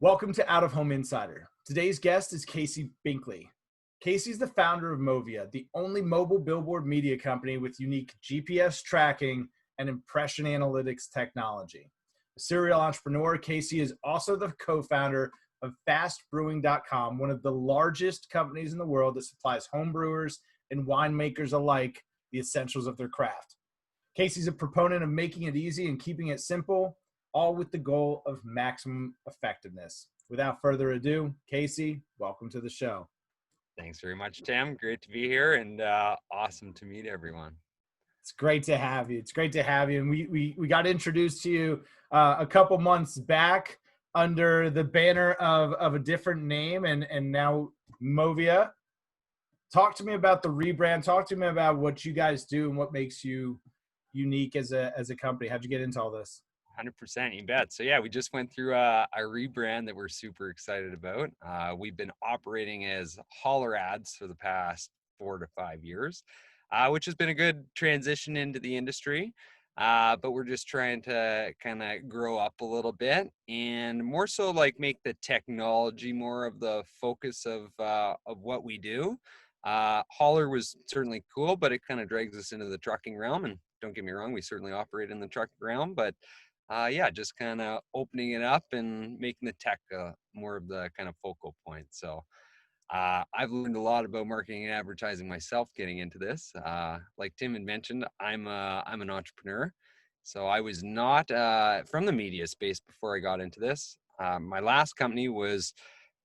Welcome to Out of Home Insider. Today's guest is Casey Binkley. Casey is the founder of Movia, the only mobile billboard media company with unique GPS tracking and impression analytics technology. A serial entrepreneur, Casey is also the co-founder of FastBrewing.com, one of the largest companies in the world that supplies home brewers and winemakers alike the essentials of their craft. Casey's a proponent of making it easy and keeping it simple, all with the goal of maximum effectiveness. Without further ado, Casey, welcome to the show. Thanks very much, Tim. Great to be here and awesome to meet everyone. It's great to have you. It's great to have you. And we got introduced to you a couple months back under the banner of a different name and now Movia. Talk to me about the rebrand. Talk to me about what you guys do and what makes you unique as a company. How'd you get into all this? 100%, you bet. So yeah, we just went through a rebrand that we're super excited about. We've been operating as Holler Ads for the past 4 to 5 years, which has been a good transition into the industry. But we're just trying to kind of grow up a little bit and more so like make the technology more of the focus of what we do. Holler was certainly cool, but it kind of drags us into the trucking realm. And don't get me wrong, we certainly operate in the trucking realm, but yeah, just kind of opening it up and making the tech more of the kind of focal point. So I've learned a lot about marketing and advertising myself getting into this. Like Tim had mentioned, I'm an entrepreneur. So I was not from the media space before I got into this. My last company was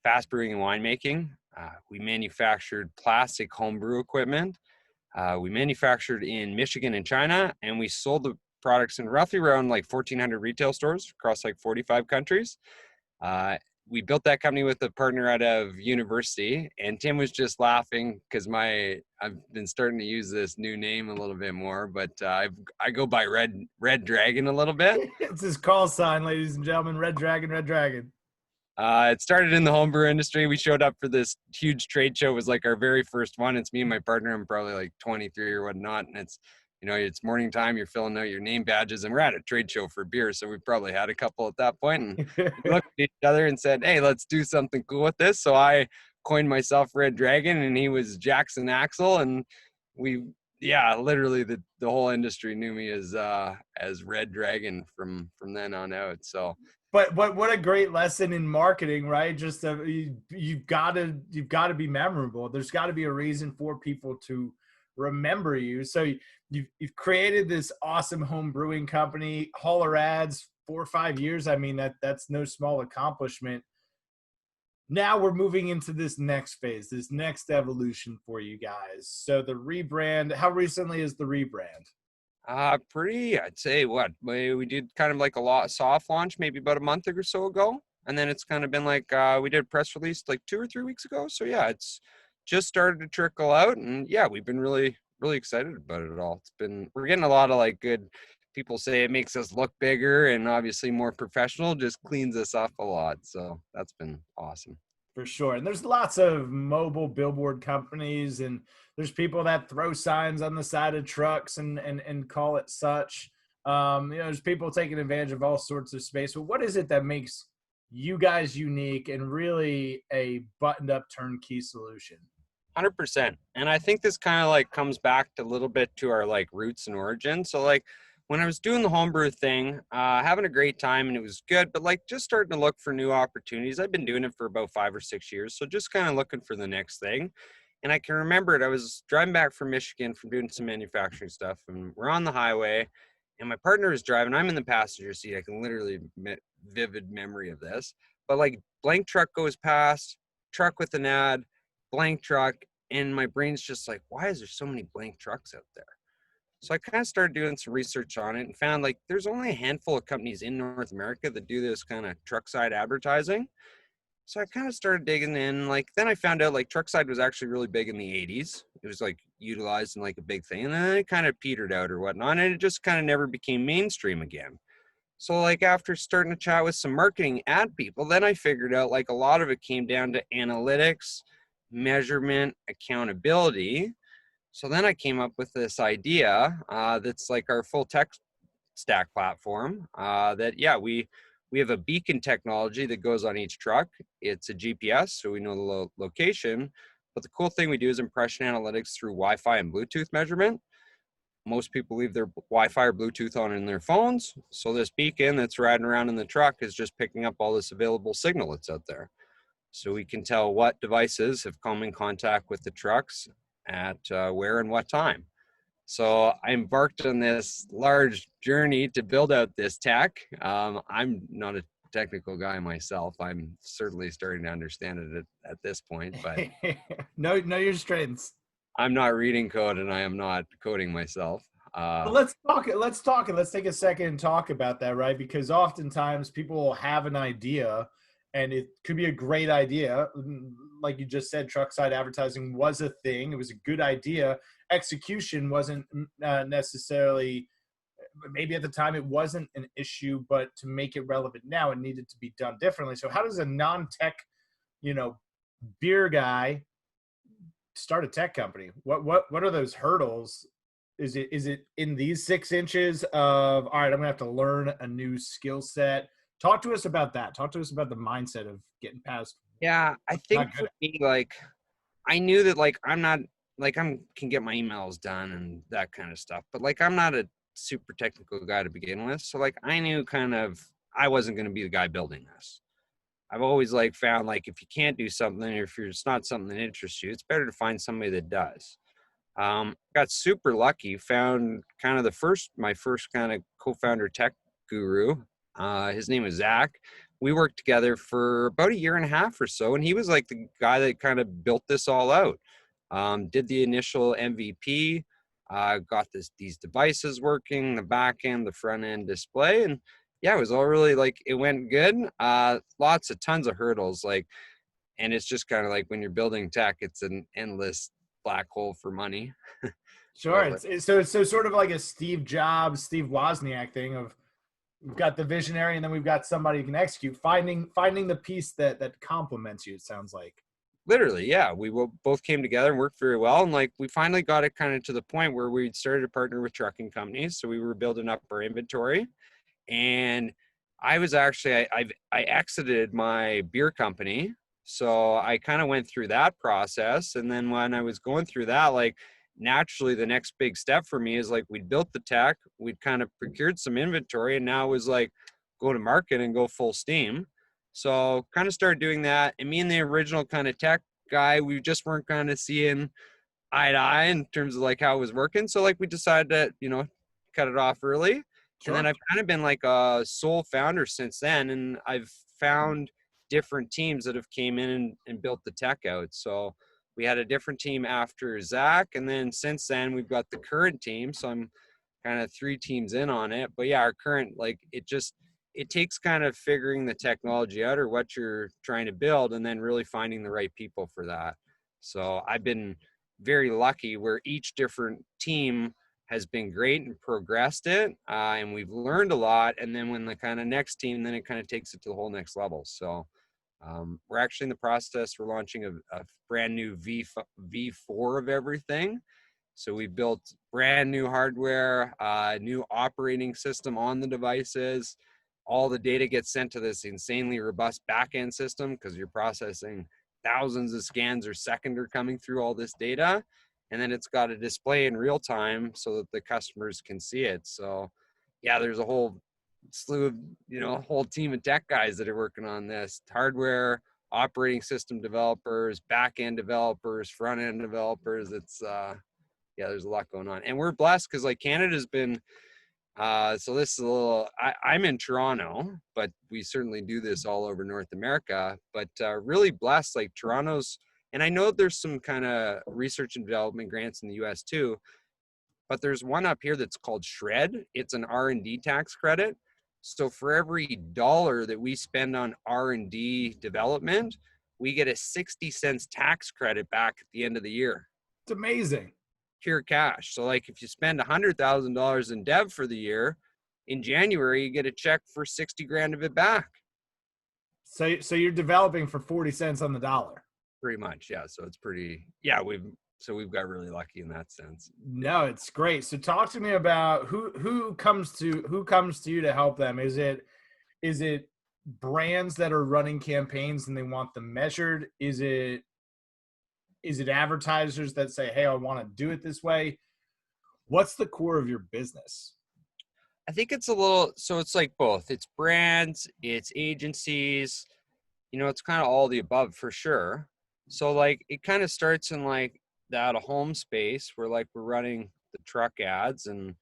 Fast Brewing and Winemaking. We manufactured plastic homebrew equipment. We manufactured in Michigan and China, and we sold the products in roughly around like 1,400 retail stores across like 45 countries. We built that company with a partner out of university, and Tim was just laughing because I've been starting to use this new name a little bit more, but I go by Red Dragon a little bit. It's his call sign, ladies and gentlemen. Red Dragon, Red Dragon. It started in the homebrew industry. We showed up for this huge trade show. It was like our very first one. It's me and my partner. I'm probably like 23 or whatnot, and it's morning time, you're filling out your name badges, and we're at a trade show for beer. So we probably had a couple at that point, and we looked at each other and said, hey, let's do something cool with this. So I coined myself Red Dragon, and he was Jackson Axel. And literally the whole industry knew me as Red Dragon from then on out. So But what a great lesson in marketing, right? Just you've got to be memorable. There's got to be a reason for people to remember you. So you've created this awesome home brewing company, Holler Ads, 4 or 5 years. I mean, that's no small accomplishment. Now we're moving into this next phase, this next evolution for you guys. So the rebrand, how recently is the rebrand? I'd say we did kind of like a soft launch maybe about a month or so ago. And then it's kind of been like, we did a press release like 2 or 3 weeks ago. So yeah, it's just started to trickle out, and yeah, we've been really, really excited about it all. We're getting a lot of like good people say it makes us look bigger and obviously more professional, just cleans us up a lot. So that's been awesome. For sure. And there's lots of mobile billboard companies, and there's people that throw signs on the side of trucks and call it such. There's people taking advantage of all sorts of space. But what is it that makes you guys unique and really a buttoned up turnkey solution? 100%. And I think this kind of like comes back to a little bit to our like roots and origins. So like when I was doing the homebrew thing, having a great time and it was good, but like just starting to look for new opportunities. I've been doing it for about 5 or 6 years. So just kind of looking for the next thing. And I can remember it. I was driving back from Michigan from doing some manufacturing stuff, and we're on the highway and my partner is driving. I'm in the passenger seat. I can literally vivid memory of this, but like blank truck goes past, truck with an ad, blank truck, and my brain's just like, why is there so many blank trucks out there? So I kind of started doing some research on it and found like there's only a handful of companies in North America that do this kind of truck side advertising. So I kind of started digging in. Like then I found out like truck side was actually really big in the 80s. It was like utilized in like a big thing, and then it kind of petered out or whatnot, and it just kind of never became mainstream again. So like after starting to chat with some marketing ad people, then I figured out like a lot of it came down to analytics, measurement, accountability. So then I came up with this idea that's like our full tech stack platform that, yeah, we We have a beacon technology that goes on each truck. It's a GPS, so we know the location. But the cool thing we do is impression analytics through Wi-Fi and Bluetooth measurement. Most people leave their Wi-Fi or Bluetooth on in their phones. So this beacon that's riding around in the truck is just picking up all this available signal that's out there. So we can tell what devices have come in contact with the trucks at where and what time. So I embarked on this large journey to build out this tech. I'm not a technical guy myself. I'm certainly starting to understand it at this point, but know your strengths. I'm not reading code and I am not coding myself. But let's talk it. Let's take a second and talk about that, right? Because oftentimes people will have an idea and it could be a great idea. Like you just said, truck side advertising was a thing. It was a good idea. Execution wasn't necessarily, maybe at the time it wasn't an issue, but to make it relevant now, it needed to be done differently. So how does a non-tech, beer guy start a tech company? What are those hurdles? Is it in these 6 inches of, all right, I'm gonna have to learn a new skill set? Talk to us about that. Talk to us about the mindset of getting past. Yeah, I think for me, like, I knew that, like, I'm not, like, can get my emails done and that kind of stuff, but like, I'm not a super technical guy to begin with. So like, I knew kind of, I wasn't going to be the guy building this. I've always like found like, if you can't do something, or if it's not something that interests you, it's better to find somebody that does. Got super lucky, found kind of my first kind of co-founder tech guru. His name was Zach. We worked together for about 1.5 years or so, and he was like the guy that kind of built this all out. Did the initial MVP, got these devices working, the back end, the front end display, and yeah, it was all really like, it went good. Tons of hurdles, like, and it's just kind of like when you're building tech, it's an endless black hole for money. Sure. It's so sort of like a Steve Jobs, Steve Wozniak thing of, we've got the visionary and then we've got somebody who can execute, finding the piece that complements you, it sounds like. Literally, yeah. We both came together and worked very well. And like, we finally got it kind of to the point where we started to partner with trucking companies. So we were building up our inventory. And I was actually, I exited my beer company. So I kind of went through that process. And then when I was going through that, like, naturally the next big step for me is like, we'd built the tech, we'd kind of procured some inventory, and now it was like, go to market and go full steam. So kind of started doing that. And me and the original kind of tech guy, we just weren't kind of seeing eye to eye in terms of like how it was working. So like, we decided to, cut it off early. Sure. And then I've kind of been like a sole founder since then. And I've found different teams that have came in and built the tech out. So we had a different team after Zach. And then since then we've got the current team. So I'm kind of 3 teams in on it. But yeah, our current, like, it takes kind of figuring the technology out or what you're trying to build, and then really finding the right people for that. So I've been very lucky where each different team has been great and progressed it, and we've learned a lot. And then when the kind of next team, then it kind of takes it to the whole next level. So we're actually in the process, we're launching a brand new V4 of everything. So we built brand new hardware, new operating system on the devices. All the data gets sent to this insanely robust backend system because you're processing thousands of scans a second are coming through all this data. And then it's got a display in real time so that the customers can see it. So yeah, there's a whole slew of, whole team of tech guys that are working on this: hardware, operating system developers, back-end developers, front-end developers. It's, yeah, there's a lot going on. And we're blessed because like Canada's been, so this is a little, I'm in Toronto, but we certainly do this all over North America, but really blessed, like Toronto's, and I know there's some kind of research and development grants in the US too, but there's one up here that's called SHRED. It's an R&D tax credit. So for every dollar that we spend on R&D development, we get a 60 cents tax credit back at the end of the year. It's amazing. Pure cash. So like, if you spend $100,000 in dev for the year, in January, you get a check for 60 grand of it back. So you're developing for 40 cents on the dollar. Pretty much. Yeah. So it's pretty, yeah, we've got really lucky in that sense. No, it's great. So talk to me about who comes to you to help them. Is it brands that are running campaigns and they want them measured? Is it advertisers that say, hey, I want to do it this way? What's the core of your business? I think it's a little, so it's like both. It's brands, it's agencies, it's kind of all the above for sure. So like it kind of starts in like the out of home space where like we're running the truck ads and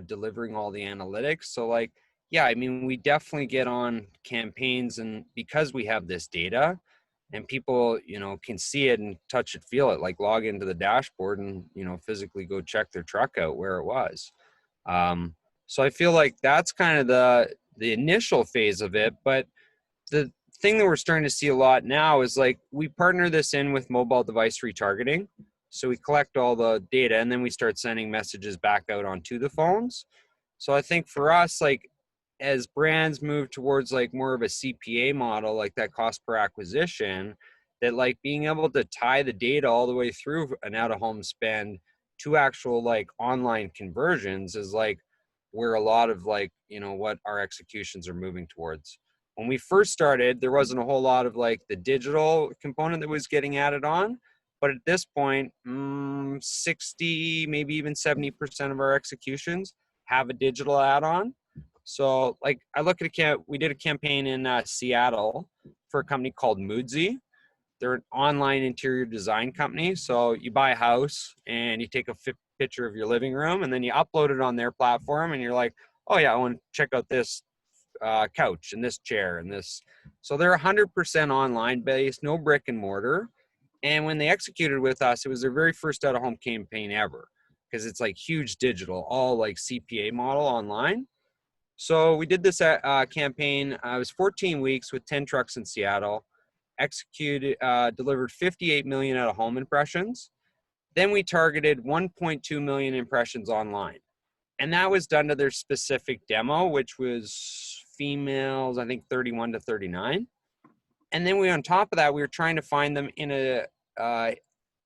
delivering all the analytics. So like, yeah, I mean, we definitely get on campaigns, and because we have this data and people can see it and touch it, feel it, like log into the dashboard and physically go check their truck out where it was. So I feel like that's kind of the initial phase of it. But the thing that we're starting to see a lot now is like we partner this in with mobile device retargeting. So we collect all the data and then we start sending messages back out onto the phones. So I think for us, like as brands move towards like more of a CPA model, like that cost per acquisition, that like being able to tie the data all the way through an out of home spend to actual like online conversions is like where a lot of like, what our executions are moving towards. When we first started, there wasn't a whole lot of like the digital component that was getting added on. But at this point, 60, maybe even 70% of our executions have a digital add-on. So like I look at we did a campaign in Seattle for a company called Moodsy. They're an online interior design company. So you buy a house and you take a picture of your living room and then you upload it on their platform and you're like, oh yeah, I want to check out this couch and this chair and this. So they're 100% online based, no brick and mortar. And when they executed with us, it was their very first out of home campaign ever because it's like huge digital, all like CPA model online. So we did this campaign. It was 14 weeks with 10 trucks in Seattle, executed, delivered 58 million out of home impressions. Then we targeted 1.2 million impressions online. And that was done to their specific demo, which was females, I think 31 to 39. And then on top of that, we were trying to find them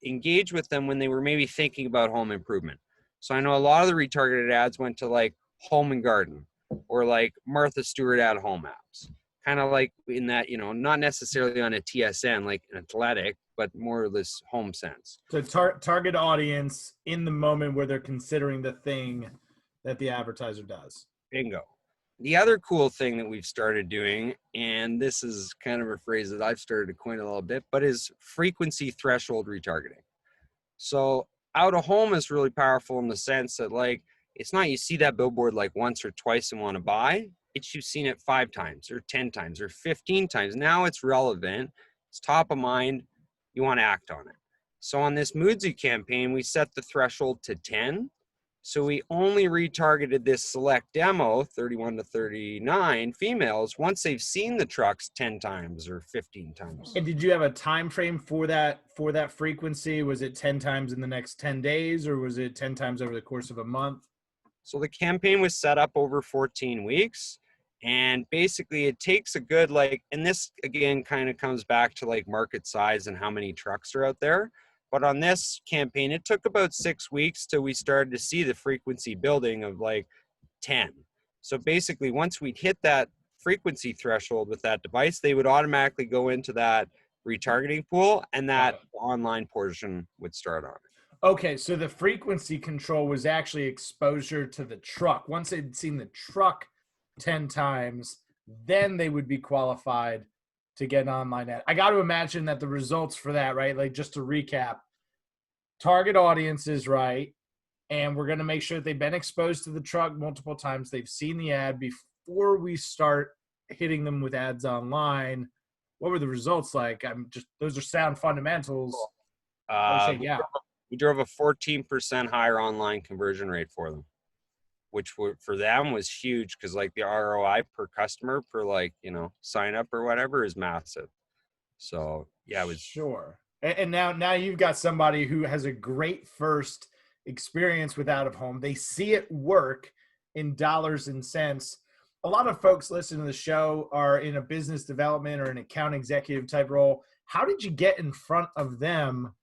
engage with them when they were maybe thinking about home improvement. So I know a lot of the retargeted ads went to like home and garden or like Martha Stewart at home apps, kind of like in that, not necessarily on a TSN, like an athletic, but more or less home sense. So target audience in the moment where they're considering the thing that the advertiser does. Bingo. The other cool thing that we've started doing, and this is kind of a phrase that I've started to coin a little bit, but is frequency threshold retargeting. So out of home is really powerful in the sense that like, it's not you see that billboard like once or twice and want to buy. It's you've seen it 5 times or 10 times or 15 times. Now it's relevant. It's top of mind. You want to act on it. So on this Moodsy campaign, we set the threshold to 10. So we only retargeted this select demo, 31 to 39 females, once they've seen the trucks 10 times or 15 times. And did you have a time frame for that frequency? Was it 10 times in the next 10 days or was it 10 times over the course of a month? So the campaign was set up over 14 weeks. And basically it takes a good and this again kind of comes back to like market size and how many trucks are out there. But on this campaign, it took about 6 weeks till we started to see the frequency building of like 10. So basically, once we'd hit that frequency threshold with that device, they would automatically go into that retargeting pool and that online portion would start on it. Okay, so the frequency control was actually exposure to the truck. Once they'd seen the truck 10 times, then they would be qualified to get an online ad. I got to imagine that the results for that, right? Like just to recap, target audience is right. And we're going to make sure that they've been exposed to the truck multiple times. They've seen the ad before we start hitting them with ads online. What were the results like? Those are sound fundamentals. We drove a 14% higher online conversion rate for them, which for them was huge because like the ROI per customer per sign up or whatever is massive. So yeah, it was sure. And now you've got somebody who has a great first experience with out of home. They see it work in dollars and cents. A lot of folks listening to the show are in a business development or an account executive type role. How did you get in front of them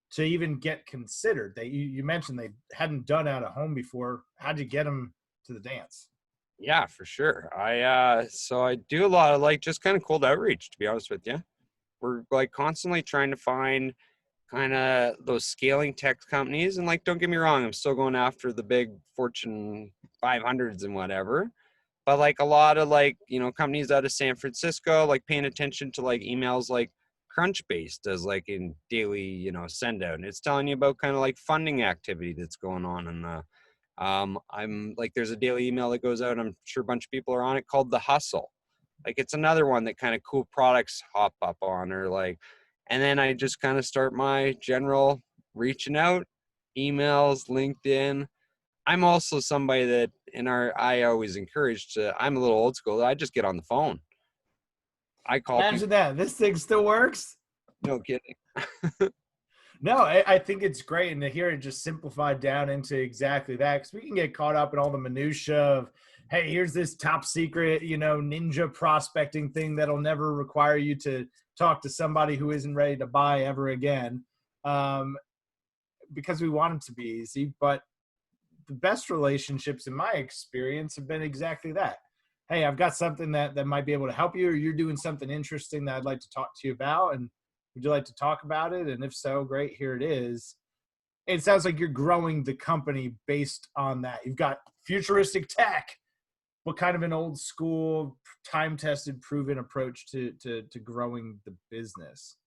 to even get considered? You mentioned they hadn't done out of home before. How'd you get them to the dance? Yeah, for sure. So I do a lot of like just kind of cold outreach, to be honest with you. We're like constantly trying to find kind of those scaling tech companies. And like, don't get me wrong, I'm still going after the big Fortune 500s and whatever. But like a lot of like, companies out of San Francisco, like paying attention to like emails like Crunchbase does like in daily, send out. And it's telling you about kind of like funding activity that's going on in the I'm like, there's a daily email that goes out. I'm sure a bunch of people are on it called The Hustle. Like, it's another one that kind of cool products hop up on, or like, and then I just kind of start my general reaching out, emails, LinkedIn. I'm also somebody that I always encourage to, I'm a little old school. I just get on the phone. I call Imagine people. that. This thing still works. No kidding. No, I think it's great. And to hear it just simplified down into exactly that, because we can get caught up in all the minutia of, hey, here's this top secret, ninja prospecting thing that'll never require you to talk to somebody who isn't ready to buy ever again, because we want it to be easy. But the best relationships, in my experience, have been exactly that. Hey, I've got something that might be able to help you, or you're doing something interesting that I'd like to talk to you about. And would you like to talk about it? And if so, great, here it is. It sounds like you're growing the company based on that. You've got futuristic tech, but kind of an old school, time tested, proven approach to growing the business.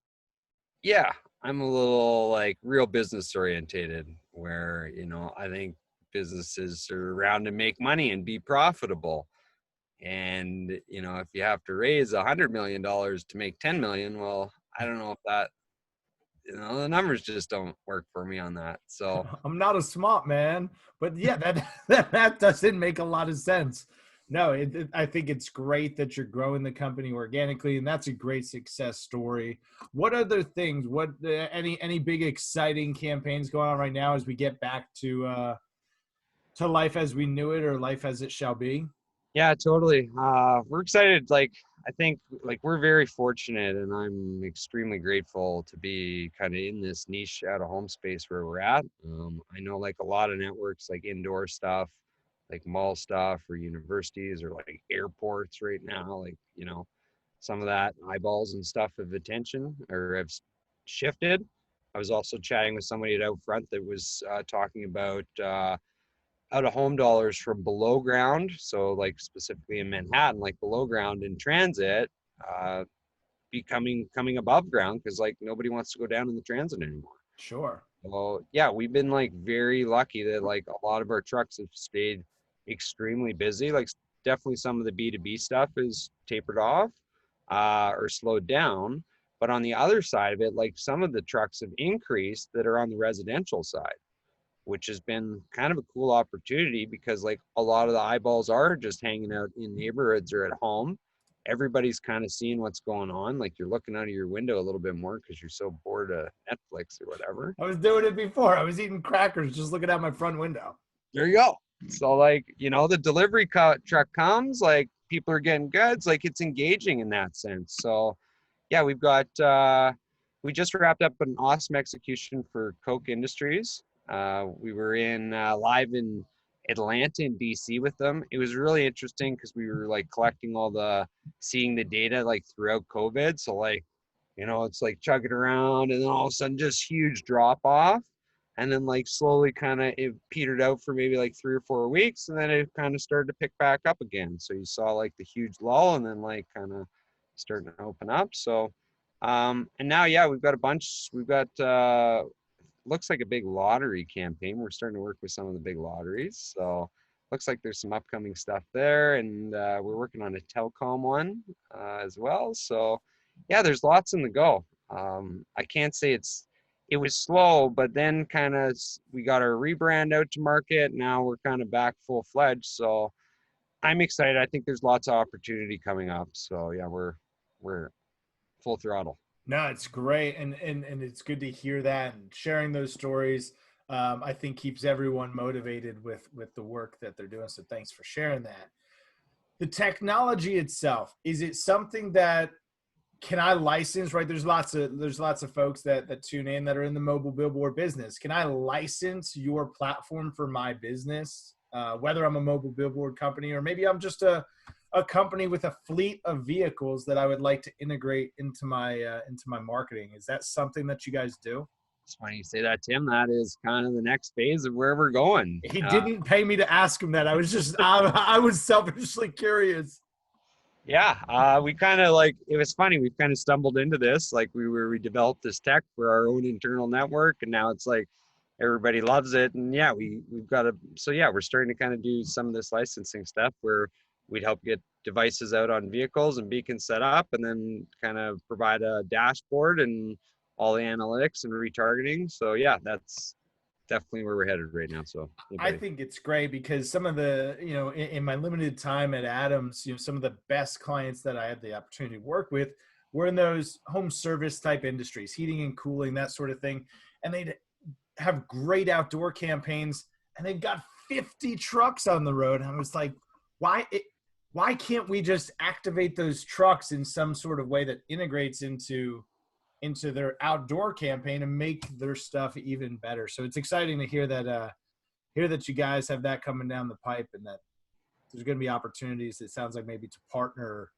Yeah, I'm a little like real business orientated where, I think businesses are around to make money and be profitable. And, if you have to raise $100 million to make 10 million, well, I don't know if that, the numbers just don't work for me on that. So I'm not a smart man, but yeah, that doesn't make a lot of sense. No, I think it's great that you're growing the company organically, and that's a great success story. What other things? What any big exciting campaigns going on right now as we get back to life as we knew it, or life as it shall be? yeah, totally. We're excited. Like, I think like we're very fortunate and I'm extremely grateful to be kind of in this niche out of home space where we're at. I know like a lot of networks like indoor stuff, like mall stuff or universities or like airports right now, like, some of that eyeballs and stuff of attention or have shifted. I was also chatting with somebody at Outfront that was talking about out of home dollars from below ground. So like specifically in Manhattan, like below ground in transit, uh, becoming coming above ground because like nobody wants to go down in the transit anymore. Sure. Well, yeah, we've been like very lucky that like a lot of our trucks have stayed extremely busy. Like definitely some of the B2B stuff is tapered off or slowed down. But on the other side of it, like some of the trucks have increased that are on the residential side, which has been kind of a cool opportunity because like a lot of the eyeballs are just hanging out in neighborhoods or at home. Everybody's kind of seeing what's going on. Like you're looking out of your window a little bit more because you're so bored of Netflix or whatever. I was doing it before. I was eating crackers, just looking out my front window. There you go. So like, the delivery truck comes, like people are getting goods, like it's engaging in that sense. So yeah, we just wrapped up an awesome execution for Coke Industries. We were in live in Atlanta and DC with them. It was really interesting because we were like collecting seeing the data like throughout COVID. So like, it's like chugging around and then all of a sudden just huge drop off. And then like slowly kind of it petered out for maybe like 3 or 4 weeks. And then it kind of started to pick back up again. So you saw like the huge lull and then like kind of starting to open up. So and now, yeah, we've got a bunch. We've got looks like a big lottery campaign. We're starting to work with some of the big lotteries. So looks like there's some upcoming stuff there, and we're working on a telecom one as well. So yeah, there's lots in the go. I can't say it was slow, but then kind of we got our rebrand out to market. Now we're kind of back full fledged. So I'm excited. I think there's lots of opportunity coming up. So yeah, we're full throttle. No, it's great, and it's good to hear that, and sharing those stories. I think keeps everyone motivated with the work that they're doing. So thanks for sharing that. The technology itself, is it something that can I license? Right, there's lots of folks that tune in that are in the mobile billboard business. Can I license your platform for my business? whether I'm a mobile billboard company or maybe I'm just a company with a fleet of vehicles that I would like to integrate into my marketing. Is that something that you guys do? It's funny you say that, Tim. That is kind of the next phase of where we're going. He didn't pay me to ask him that. I was just I was selfishly curious. Yeah, we kind of like, it was funny. We've kind of stumbled into this. Like we developed this tech for our own internal network, and now it's like everybody loves it. And yeah, we've got to. So yeah, we're starting to kind of do some of this licensing stuff where we'd help get devices out on vehicles and beacons set up, and then kind of provide a dashboard and all the analytics and retargeting. So yeah, that's definitely where we're headed right now. So I think it's great because some of the, in my limited time at Adams, some of the best clients that I had the opportunity to work with were in those home service type industries, heating and cooling, that sort of thing. And they'd have great outdoor campaigns and they've got 50 trucks on the road. And I was like, why can't we just activate those trucks in some sort of way that integrates into their outdoor campaign and make their stuff even better? So it's exciting to hear that you guys have that coming down the pipe and that there's going to be opportunities. It sounds like maybe to partner,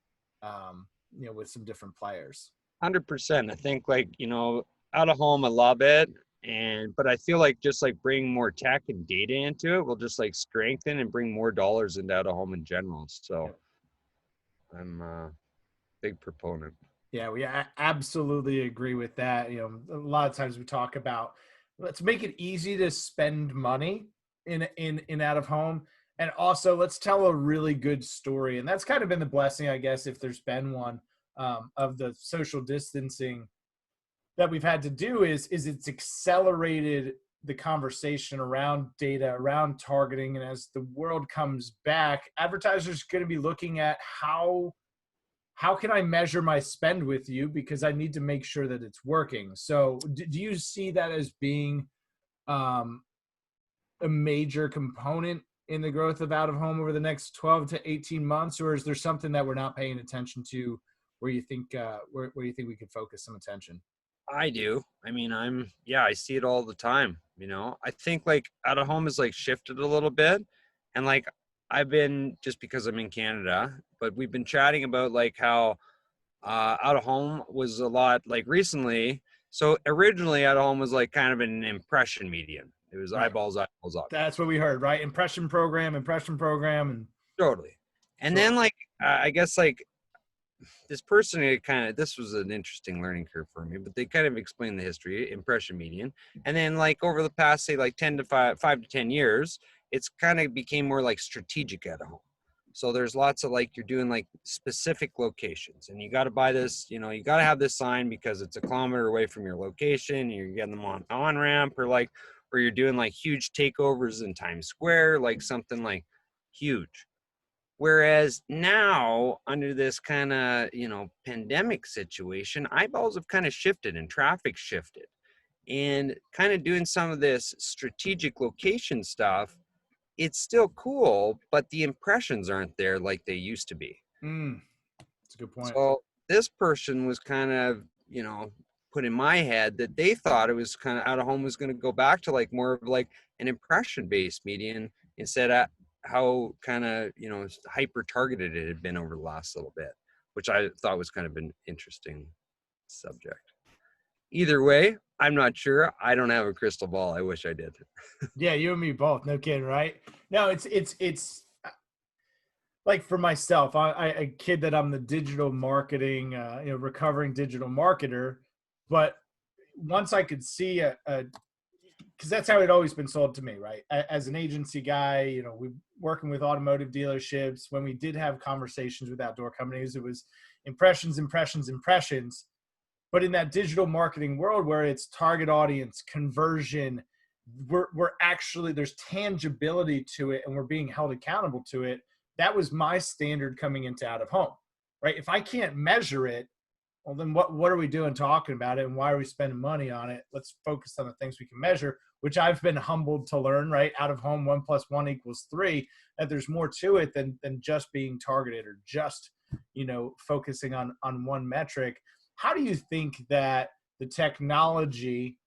with some different players. 100%. I think out of home, I love it. But I feel like just like bringing more tech and data into it will just like strengthen and bring more dollars into out of home in general. So I'm a big proponent. Yeah, we absolutely agree with that. A lot of times we talk about, let's make it easy to spend money in out of home. And also let's tell a really good story. And that's kind of been the blessing, I guess, if there's been one, of the social distancing that we've had to do is it's accelerated the conversation around data, around targeting. And as the world comes back, advertisers are going to be looking at how can I measure my spend with you, because I need to make sure that it's working. So do you see that as being a major component in the growth of out of home over the next 12 to 18 months? Or is there something that we're not paying attention to where you think where you think we could focus some attention? I do. I mean, I see it all the time. I think like out of home is like shifted a little bit. And like I've been, just because I'm in Canada, but we've been chatting about like how out of home was a lot like recently. So originally out of home was like kind of an impression medium. It was Right. eyeballs up. That's what we heard, right? Impression program. And Totally. And Sure. then like, I guess like this was an interesting learning curve for me, but they kind of explained the history, impression median. And then like over the past, say like 10 to 5 to 10 years, it's kind of became more like strategic at home. So there's lots of like, you're doing like specific locations and you got to buy this, you got to have this sign because it's a kilometer away from your location. You're getting them on ramp or you're doing like huge takeovers in Times Square, like something like huge. Whereas now, under this kind of, pandemic situation, eyeballs have kind of shifted and traffic shifted. And kind of doing some of this strategic location stuff, it's still cool, but the impressions aren't there like they used to be. That's a good point. So this person was kind of, put in my head that they thought it was kind of out of home was going to go back to like more of like an impression based median instead of how kind of hyper targeted it had been over the last little bit, which I thought was kind of an interesting subject. Either way, I'm not sure. I don't have a crystal ball. I wish I did. Yeah, you and me both. No kidding, right? No, it's like for myself, I kid that I'm the digital marketing, recovering digital marketer. But once I could see because that's how it always been sold to me, right? As an agency guy, we working with automotive dealerships. When we did have conversations with outdoor companies, it was impressions. But in that digital marketing world where it's target audience, conversion, we're actually, there's tangibility to it and we're being held accountable to it. That was my standard coming into out of home, right? If I can't measure it, well, then what are we doing talking about it and why are we spending money on it? Let's focus on the things we can measure, which I've been humbled to learn, right? Out of home, 1 + 1 = 3, that there's more to it than just being targeted or just, focusing on one metric. How do you think that the technology,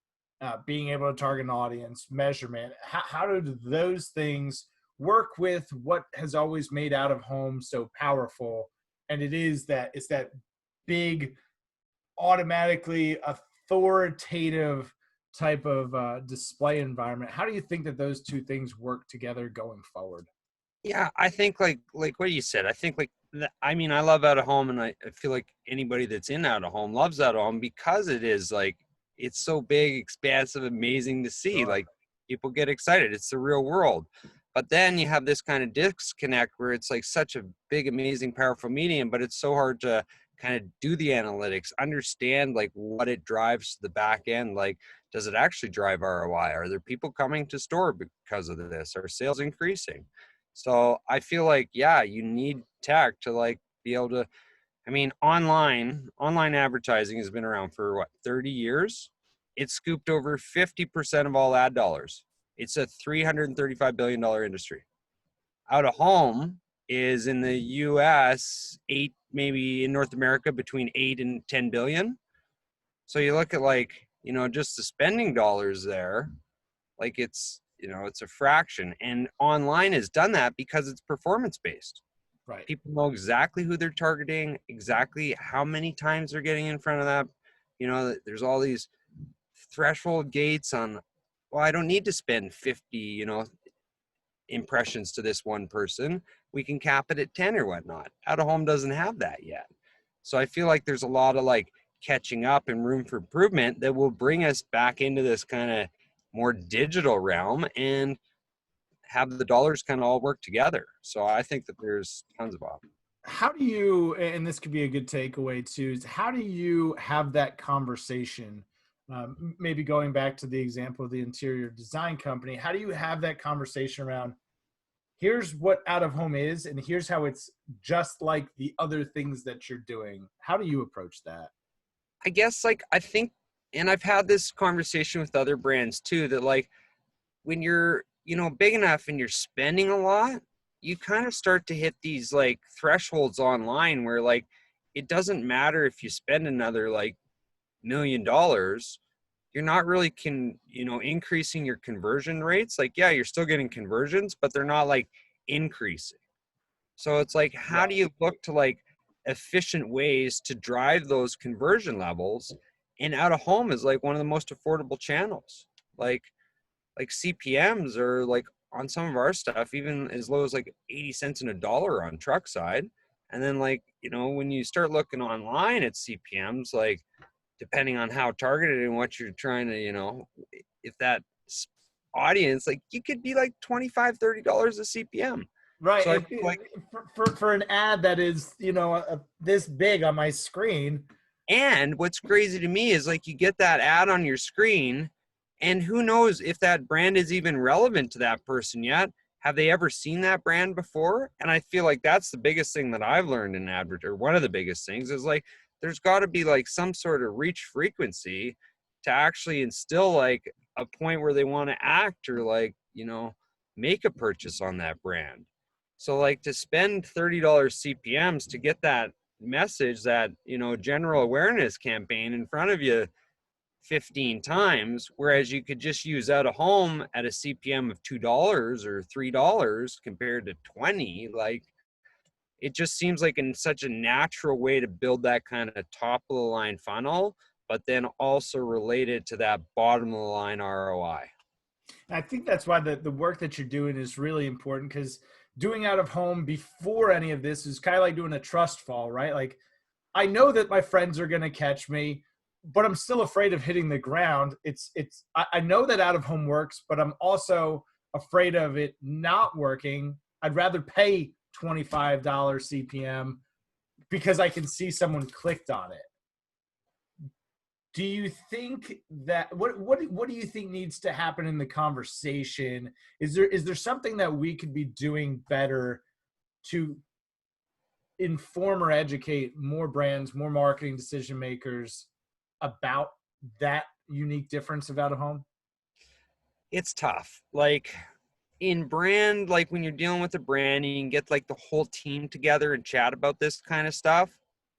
being able to target an audience, measurement, how do those things work with what has always made out of home so powerful, and it's that big, automatically authoritative type of display environment. How do you think that those two things work together going forward? Yeah, I think like what you said. I think I mean, I love out of home, and I feel like anybody that's in out of home loves out of home because it is like it's so big, expansive, amazing to see. Sure. Like people get excited. It's the real world. But then you have this kind of disconnect where it's like such a big, amazing, powerful medium, but it's so hard to kind of do the analytics, understand like what it drives to the back end. Like, does it actually drive ROI? Are there people coming to store because of this? Are sales increasing? So I feel like, yeah, you need tech to like be able to, I mean, online advertising has been around for what, 30 years? It's scooped over 50% of all ad dollars. It's a $335 billion industry. Out of home is in the US, maybe in North America between 8 and 10 billion. So you look at like, just the spending dollars there, like it's a fraction. And online has done that because it's performance based. Right. People know exactly who they're targeting, exactly how many times they're getting in front of that. There's all these threshold gates on, well, I don't need to spend 50, impressions to this one person. We can cap it at 10 or whatnot. Out of home doesn't have that yet. So I feel like there's a lot of like catching up and room for improvement that will bring us back into this kind of more digital realm and have the dollars kind of all work together. So I think that there's tons of options. How do you, and this could be a good takeaway too, is how do you have that conversation? Maybe going back to the example of the interior design company, how do you have that conversation around here's what out of home is, and here's how it's just like the other things that you're doing? How do you approach that? I guess like I think, and I've had this conversation with other brands too, that like when you're, big enough and you're spending a lot, you kind of start to hit these like thresholds online where like it doesn't matter if you spend another like $1 million, you're not really increasing your conversion rates. Like, yeah, you're still getting conversions, but they're not like increasing. So it's like, how do Right. you look to like efficient ways to drive those conversion levels? And out of home is like one of the most affordable channels. Like CPMs are like on some of our stuff, even as low as like 80 cents and a dollar on truck side. And then like, when you start looking online at CPMs, like depending on how targeted and what you're trying to, if that audience, like you could be like $25-$30 a CPM. Right. So I feel like, For an ad that is, this big on my screen. and what's crazy to me is like you get that ad on your screen, and who knows if that brand is even relevant to that person yet. Have they ever seen that brand before? And I feel like that's the biggest thing that I've learned in or one of the biggest things is like there's got to be like some sort of reach frequency to actually instill like a point where they want to act or like, make a purchase on that brand. So like to spend $30 CPMs to get that message, that general awareness campaign in front of you 15 times, whereas you could just use out of home at a CPM of $2 or $3 compared to 20. Like it just seems like in such a natural way to build that kind of top of the line funnel, but then also related to that bottom of the line ROI. I think that's why the work that you're doing is really important, because doing out of home before any of this is kind of like doing a trust fall, right? Like I know that my friends are going to catch me, but I'm still afraid of hitting the ground. I know that out of home works, but I'm also afraid of it not working. I'd rather pay $25 CPM because I can see someone clicked on it. Do you think that what do you think needs to happen in the conversation? Is there something that we could be doing better to inform or educate more brands, more marketing decision makers about that unique difference of out of home? It's tough. Like in brand, like when you're dealing with a brand and you can get like the whole team together and chat about this kind of stuff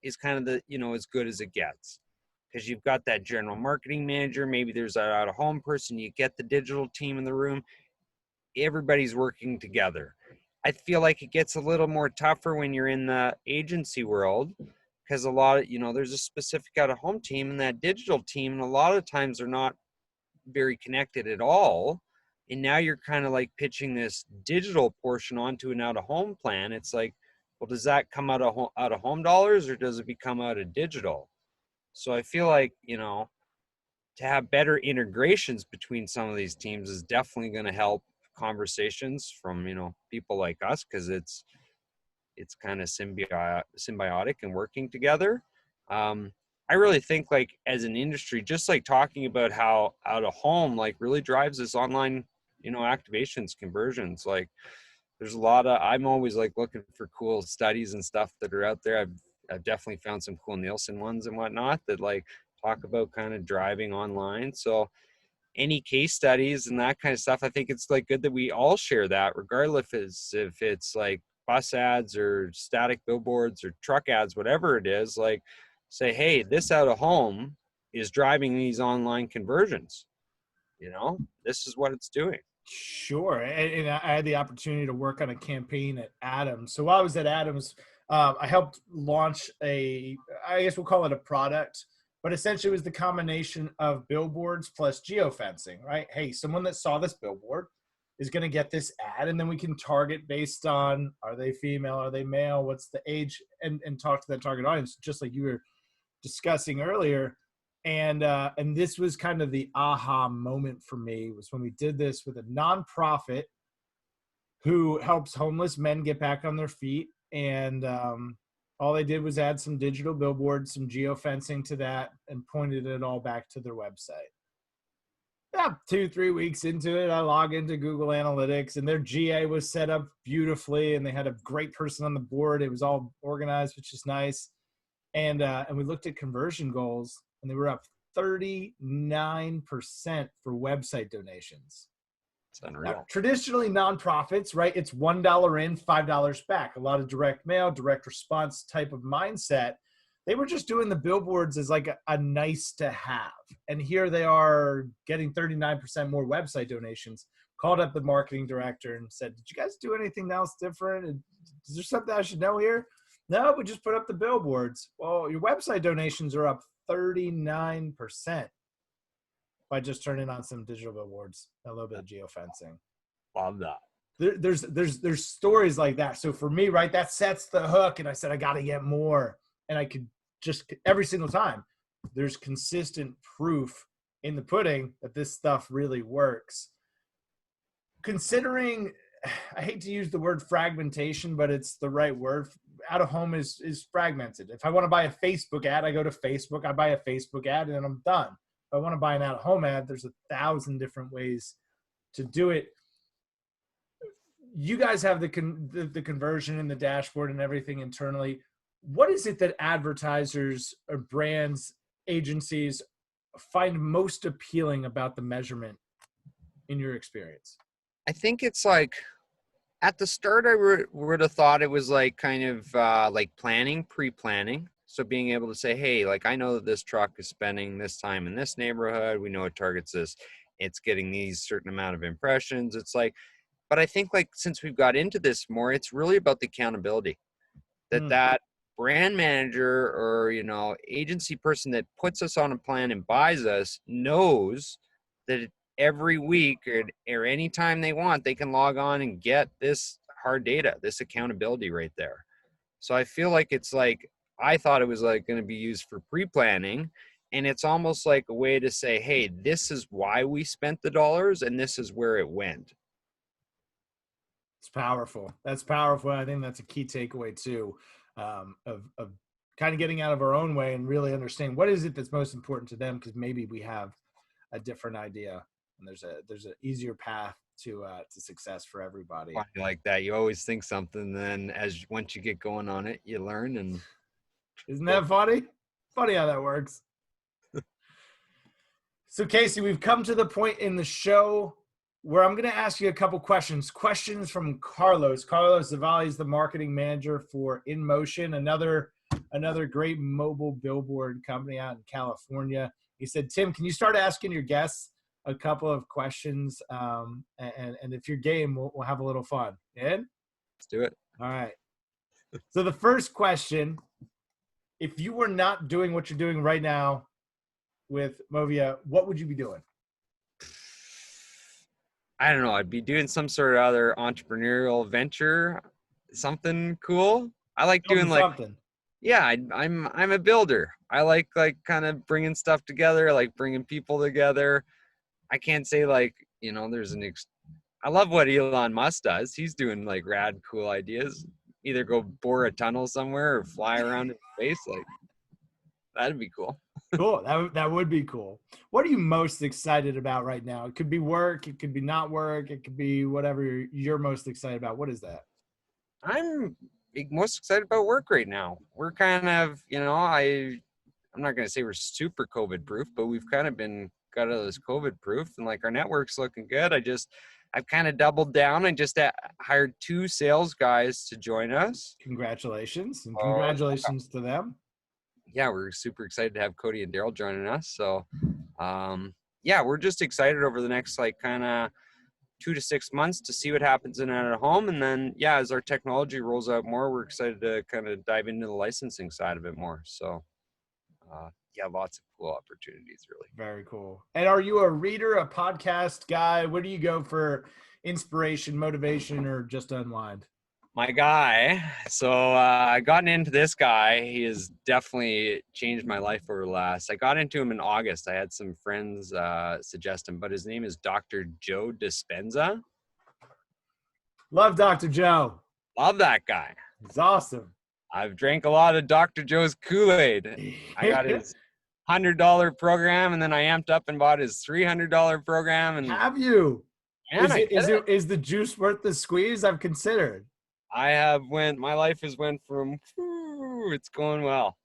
is kind of the, as good as it gets. Because you've got that general marketing manager, maybe there's an out of home person, you get the digital team in the room. everybody's working together. I feel like it gets a little more tougher when you're in the agency world, because a lot of, there's a specific out of home team and that digital team, and a lot of times they're not very connected at all. And now you're kind of like pitching this digital portion onto an out of home plan. It's like, well, does that come out of home dollars, or does it become out of digital? So I feel like, to have better integrations between some of these teams is definitely going to help conversations from, people like us, because it's kind of symbiotic and working together. I really think, like, as an industry, just like talking about how out of home like really drives this online, activations, conversions. Like, there's a lot of, I'm always like looking for cool studies and stuff that are out there. I've definitely found some cool Nielsen ones and whatnot that like talk about kind of driving online. So any case studies and that kind of stuff, I think it's like good that we all share that, regardless if it's like bus ads or static billboards or truck ads, whatever it is. Like, say, hey, this out of home is driving these online conversions. This is what it's doing. Sure. And I had the opportunity to work on a campaign at Adams. So while I was at Adams, I helped launch I guess we'll call it a product, but essentially it was the combination of billboards plus geofencing, right? Hey, someone that saw this billboard is going to get this ad, and then we can target based on, are they female, are they male, what's the age, and talk to that target audience, just like you were discussing earlier. And this was kind of the aha moment for me, was when we did this with a nonprofit who helps homeless men get back on their feet. And all they did was add some digital billboards, some geofencing to that, and pointed it all back to their website. Yeah, 2-3 weeks into it, I log into Google Analytics, and their GA was set up beautifully, and they had a great person on the board. It was all organized, which is nice. And we looked at conversion goals, and they were up 39% for website donations. It's unreal. Now, traditionally, nonprofits, right? It's $1 in, $5 back. A lot of direct mail, direct response type of mindset. They were just doing the billboards as like a nice to have. And here they are getting 39% more website donations. Called up the marketing director and said, did you guys do anything else different? Is there something I should know here? No, we just put up the billboards. Well, your website donations are up 39% by just turning on some digital billboards, a little bit of geofencing. Love that. There's stories like that. So for me, right, that sets the hook. And I said, I got to get more. And I could just, every single time, there's consistent proof in the pudding that this stuff really works. Considering, I hate to use the word fragmentation, but it's the right word. Out of home is fragmented. If I want to buy a Facebook ad, I go to Facebook, I buy a Facebook ad, and then I'm done. If I want to buy an out of home ad, there's 1,000 different ways to do it. You guys have the conversion and the dashboard and everything internally. What is it that advertisers or brands, agencies find most appealing about the measurement in your experience? I think it's like, at the start, I would have thought it was like kind of like planning, pre-planning. So being able to say, hey, like, I know that this truck is spending this time in this neighborhood. We know it targets this. It's getting these certain amount of impressions. It's like, but I think like since we've got into this more, it's really about the accountability that brand manager or, agency person that puts us on a plan and buys us knows that every week or any time they want, they can log on and get this hard data, this accountability right there. So I feel like it's like, I thought it was like going to be used for pre-planning, and it's almost like a way to say, hey, this is why we spent the dollars and this is where it went. It's powerful. That's powerful. I think that's a key takeaway too, of kind of getting out of our own way and really understanding what is it that's most important to them, because maybe we have a different idea, and there's an easier path to success for everybody. Like that, you always think something, then once you get going on it, you learn. And isn't that funny? Funny how that works. So Casey, we've come to the point in the show where I'm going to ask you a couple questions. Questions from Carlos. Carlos Zavali is the marketing manager for InMotion, another great mobile billboard company out in California. He said, Tim, can you start asking your guests a couple of questions, and if you're game, we'll have a little fun. In? Let's do it. All right. So the first question, if you were not doing what you're doing right now with Movia, what would you be doing? I don't know. I'd be doing some sort of other entrepreneurial venture, something cool. I like doing like, Something. yeah, I'm a builder. I like kind of bringing stuff together, like bringing people together. I can't say like, I love what Elon Musk does. He's doing like rad, cool ideas. Either go bore a tunnel somewhere or fly around in space. Like, that'd be cool. Cool. That would be cool. What are you most excited about right now? It could be work. It could be not work. It could be whatever you're most excited about. What is that? I'm most excited about work right now. We're kind of, I'm not going to say we're super COVID proof, but we've kind of been got out of this COVID proof, and like our network's looking good. I've kind of doubled down and just hired 2 sales guys to join us. Congratulations, and congratulations to them. Yeah, we're super excited to have Cody and Daryl joining us. So, yeah, we're just excited over the next like kind of 2 to 6 months to see what happens in and at home. And then, yeah, as our technology rolls out more, we're excited to kind of dive into the licensing side of it more. So, yeah, lots of cool opportunities, really. Very cool. And are you a reader, a podcast guy? Where do you go for inspiration, motivation, or just unwind? My guy. So I gotten into this guy. He has definitely changed my life over the last. I got into him in August. I had some friends suggest him, but his name is Dr. Joe Dispenza. Love Dr. Joe. Love that guy. He's awesome. I've drank a lot of Dr. Joe's Kool-Aid. I got his $100 program, and then I amped up and bought his $300 program. And have you? Man, is the juice worth the squeeze? I've considered. My life has went from, it's going well.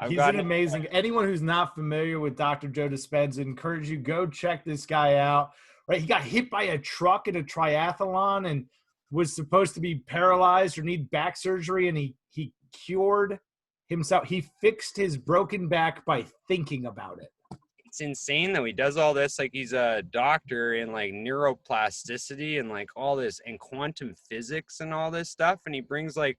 He's an amazing, anyone who's not familiar with Dr. Joe Dispenza, encourage you, go check this guy out. Right. He got hit by a truck in a triathlon and was supposed to be paralyzed or need back surgery. And he cured himself. He fixed his broken back by thinking about it. It's insane though. He does all this, like he's a doctor in like neuroplasticity and like all this and quantum physics and all this stuff. And he brings like,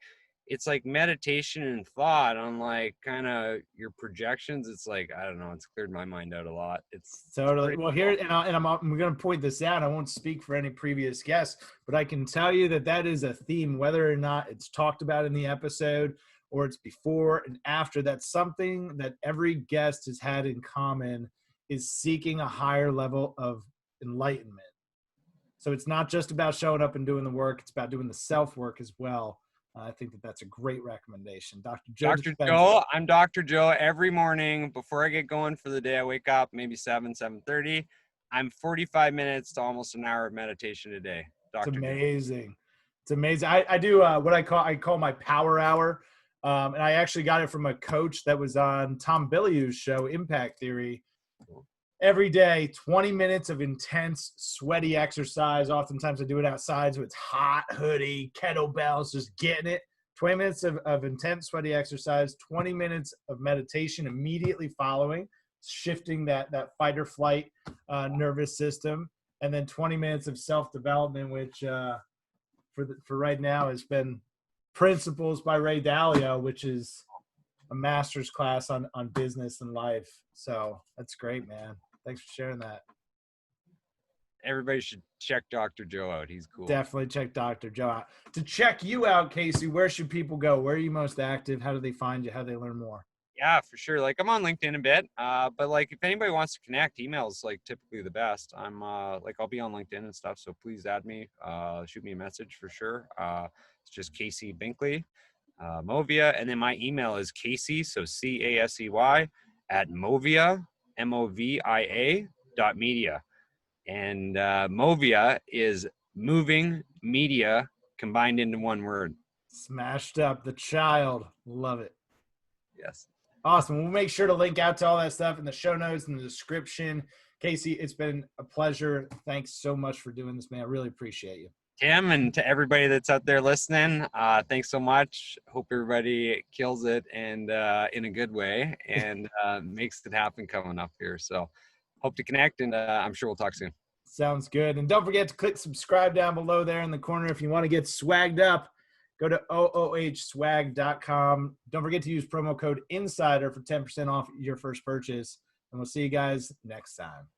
it's like meditation and thought on like kind of your projections. It's like, I don't know, it's cleared my mind out a lot. It's totally well here. And I'm going to point this out. I won't speak for any previous guests, but I can tell you that is a theme, whether or not it's talked about in the episode or it's before and after. That's something that every guest has had in common, is seeking a higher level of enlightenment. So it's not just about showing up and doing the work. It's about doing the self-work as well. I think that's a great recommendation. Dr. Joe. I'm Dr. Joe. Every morning before I get going for the day, I wake up maybe 7:30. I'm 45 minutes to almost an hour of meditation a day. Dr. It's amazing. Joe. It's amazing. I do what I call my power hour. And I actually got it from a coach that was on Tom Bilyeu's show, Impact Theory. Every day, 20 minutes of intense, sweaty exercise. Oftentimes I do it outside, so it's hot, hoodie, kettlebells, just getting it. 20 minutes of intense, sweaty exercise, 20 minutes of meditation immediately following, shifting that fight or flight nervous system, and then 20 minutes of self-development, which for right now has been Principles by Ray Dalio, which is a master's class on business and life. So that's great, man. Thanks for sharing that. Everybody should check Dr. Joe out. He's cool. Definitely check Dr. Joe out. To check you out, Casey, where should people go? Where are you most active? How do they find you? How do they learn more? Yeah, for sure. Like I'm on LinkedIn a bit, but like if anybody wants to connect, email's like typically the best. I'm like I'll be on LinkedIn and stuff, so please add me. Shoot me a message for sure. It's just Casey Binkley, Movia, and then my email is Casey, so CASEY at Movia, MOVIA.media, and Movia is moving media combined into one word. Smashed up the child. Love it. Yes. Awesome. We'll make sure to link out to all that stuff in the show notes and the description. Casey, it's been a pleasure. Thanks so much for doing this, man. I really appreciate you. Tim, and to everybody that's out there listening, thanks so much. Hope everybody kills it and in a good way and makes it happen coming up here. So hope to connect, and I'm sure we'll talk soon. Sounds good. And don't forget to click subscribe down below there in the corner. If you want to get swagged up, go to oohswag.com. Don't forget to use promo code INSIDER for 10% off your first purchase. And we'll see you guys next time.